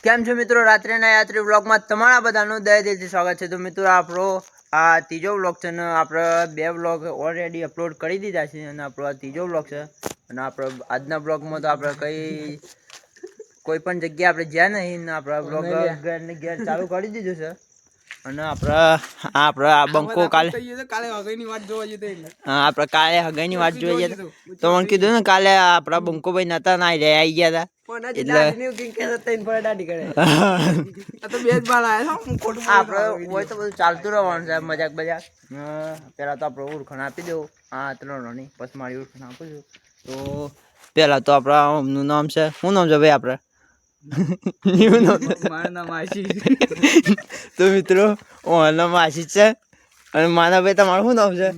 કેમ છો મિત્રો? રાત્રેના યાત્રી વ્લોગમાં તમારા બધાનું દયદિલથી સ્વાગત છે. તો મિત્રો આપણો આ ત્રીજો વ્લોગ છે ને આપણે 2 વ્લોગ ઓલરેડી અપલોડ કરી દીધા છે અને આપણો આ ત્રીજો વ્લોગ છે. અને આપણો આજના વ્લોગમાં તો આપણે કોઈ પણ જગ્યાએ આપણે જ્યાં નહીં ને આપણા વ્લોગ ઘેર ચાલુ કરી દીધું છે. અને આપણે આ બંકો કાલે હગાઈની વાત જોવા જઈએ આપણે કાલે હગાઈની વાત જોવા જઈએ તો મને કીધું ને કાલે આપણા બંકો ભાઈ નતા ના આવી ગયા હતા ચાલતું રહેવાનું છે મજાક બજાક. પેલા તો આપણે ઓળખાણ આપી દઉં. હા 3 ની પછી મારી ઓળખાણ આપું છું. તો પેલા તો આપણા નામ છે, શું નામ છે ભાઈ આપણે? મારું નામ આશીષ. તો મિત્રો ઓનો આશીષ છે અને માનવભાઈ તમારું શું નામ છે?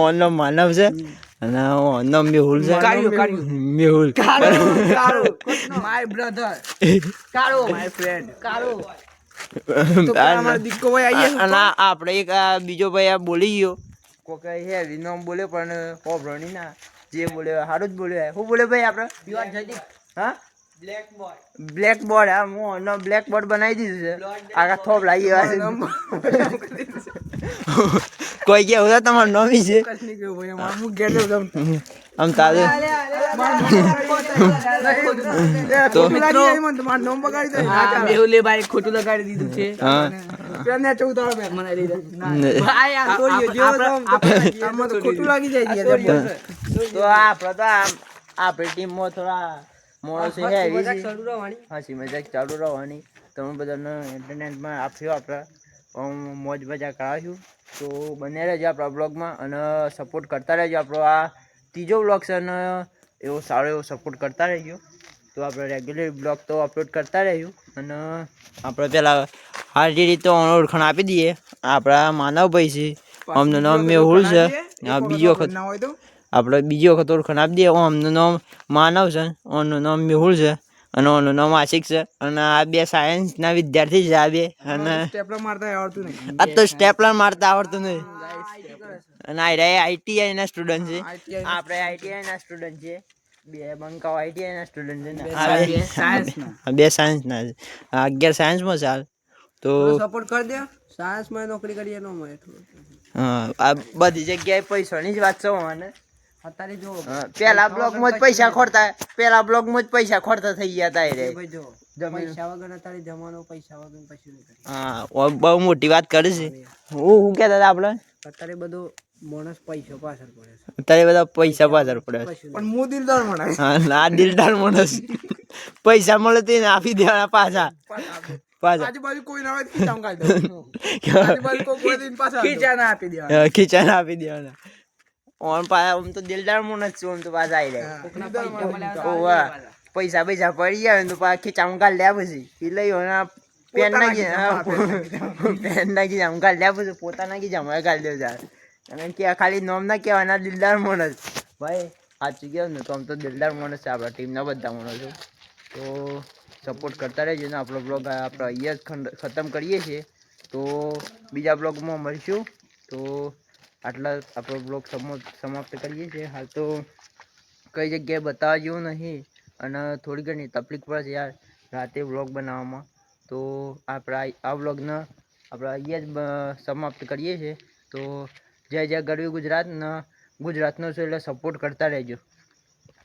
ઓનો માનવ છે અને ઓનો મેહુલ છે. મેહુલ માય બ્રધર કાળો માય ફ્રેન્ડ કાળો. અને આપણે એક બીજો ભાઈ આ બોલી ગયો કોક હેવી નામ બોલે પણ હોભળણી ના જે બોલે સારું જ બોલ્યો. શું બોલે ભાઈ આપણે? હા બ્લેક બોર્ડ. હા હું બ્લેક બોર્ડ બનાવી દીધું છે. આખા થોપ લાગી કોઈ ગયા હતા તમારું નામ છે આમ તારે તો મિત્રો મેહુલભાઈ ખોટું લગાડી દીધું છે. તો આપણી ટીમમાં થોડા માણસો હસી મજાક ચાલુ રહેવાની. તમે બધાને ઇન્ટરનેટમાં આપ્યો આપણે મોજ મજા કરાવીશું. તો બને રહેજો આપણા બ્લોગમાં અને સપોર્ટ કરતા રહેજો. આપણો આ ત્રીજો બ્લોગ છે અને એવો સારો એવો સપોર્ટ કરતા રહેજો. તો આપણે રેગ્યુલર બ્લોગ તો અપલોડ કરતા રહીશું. અને આપણે પહેલાં સારી રીતે ઓળખાણ આપી દઈએ. આપણા માનવભાઈ છે, અમનું નામ મેહુલ છે. બીજી વખત આપણે બીજી વખત ઓળખાણ આપી દઈએ. અમનું નામ માનવ છે, ઓનું નામ મેહુલ છે અને ઓનું નામ આશિક છે. અને આ 2 સાયન્સના વિદ્યાર્થી છે. આ 2 અને આ તો સ્ટેપલર મારતા આવડતું નહીં. અને આઈટીઆઈ ના સ્ટુડન્ટ છે. આપણે આઈટીઆઈ ના સ્ટુડન્ટ છે. 2 બંકાઓ આઈટીઆઈ ના સ્ટુડન્ટ છે. 2 સાયન્સ ના છે. 11 સાયન્સમાં ચાલ તો સપોર્ટ કરી દે. સાયન્સમાં નોકરી કરીએ નો મળે. હા આ બધી જગ્યાએ પૈસાની જ વાત છે. મને અત્યારે જો પેલા બ્લોગમાં જ પૈસા ખોરતા થઈ ગયા હતા. પૈસા વગર અત્યારે જમાનો પૈસા વગર કશું નહીં. હા બહુ મોટી વાત કરે છે. હું કહેતા હતા આપણે અત્યારે બધો માણસ પૈસા પાછળ પડે છે. અત્યારે બધા પૈસા પાછળ પડે છે. પણ હું દિલદાર માણસ. હા દિલદાર માણસ. પૈસા મળે તો એને આપી દેવાના પાછા. આજુબાજુ કોઈ ના હોય ખીચાના આપી દેવાના. ઓન પાછા આમ તો દિલદાર માણસ છું. આમ તો પાછા આવી જાય પૈસા પડી જાય તો પાછા ખીચામાં ગાળ લે પછી એ લઈ પેન નાખી આમ ગાળ લે પછી પોતાના ખીચામાં ગાળ દેવ જાય. અને કે ખાલી નોમ ના કહેવાના દિલદાર માણસ. ભાઈ સાચું કહો ને તો આમ તો દિલદાર માણસ છે આપણા ટીમના બધા માણસો. તો સપોર્ટ કરતા રહેજો ને. આપણો બ્લોગ આપણે અહીંયા જ ખતમ કરીએ છીએ. તો બીજા બ્લોગમાં મળીશું. તો આટલા આપણો બ્લોગ સમાપ્ત કરીએ છીએ. હાલ તો કઈ જગ્યાએ બતાવવા જેવું નહીં અને થોડી ઘણી તકલીફ પડે છે યાર રાતે વ્લોગ બનાવવામાં. તો આપણા આ વ્લોગને આપણે અહીંયા જ સમાપ્ત કરીએ છીએ. તો જય ગરવી ગુજરાતનો છો એટલે સપોર્ટ કરતા રહેજો.